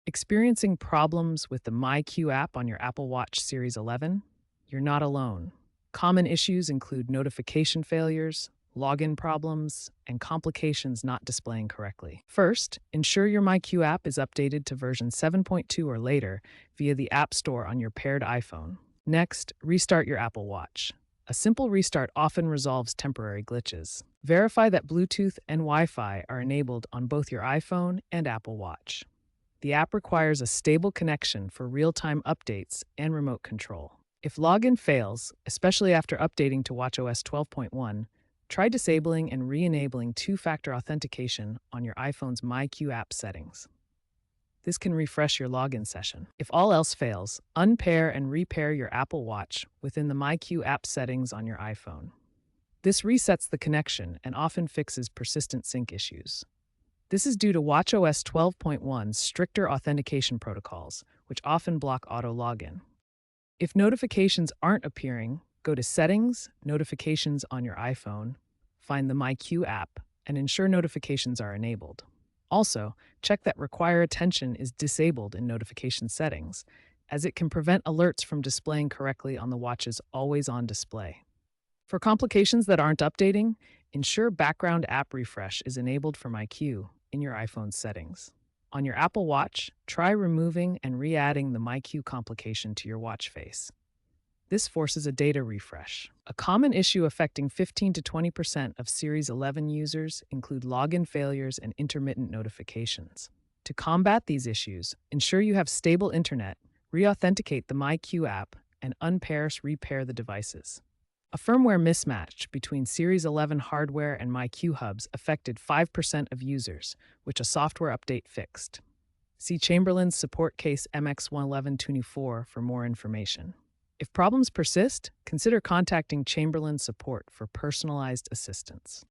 Experiencing problems with the myQ app on your Apple Watch Series 11? You're not alone. Common issues include notification failures, login problems, and complications not displaying correctly. First, ensure your myQ app is updated to version 7.2 or later via the App Store on your paired iPhone. Next, restart your Apple Watch. A simple restart often resolves temporary glitches. Verify that Bluetooth and Wi-Fi are enabled on both your iPhone and Apple Watch. The app requires a stable connection for real-time updates and remote control. If login fails, especially after updating to watchOS 12.1, try disabling and re-enabling two-factor authentication on your iPhone's myQ app settings. This can refresh your login session. If all else fails, unpair and repair your Apple Watch within the myQ app settings on your iPhone. This resets the connection and often fixes persistent sync issues. This is due to watchOS 12.1's stricter authentication protocols, which often block auto login. If notifications aren't appearing, go to Settings, Notifications on your iPhone, find the myQ app, and ensure notifications are enabled. Also, check that Require Attention is disabled in notification settings, as it can prevent alerts from displaying correctly on the watch's always-on display. For complications that aren't updating, ensure Background App Refresh is enabled for myQ in your iPhone settings. On your Apple Watch, try removing and re-adding the myQ complication to your watch face. This forces a data refresh. A common issue affecting 15 to 20% of Series 11 users include login failures and intermittent notifications. To combat these issues, ensure you have stable internet, re-authenticate the myQ app, and repair the devices. A firmware mismatch between Series 11 hardware and myQ hubs affected 5% of users, which a software update fixed. See Chamberlain's support case MX11124 for more information. If problems persist, consider contacting Chamberlain support for personalized assistance.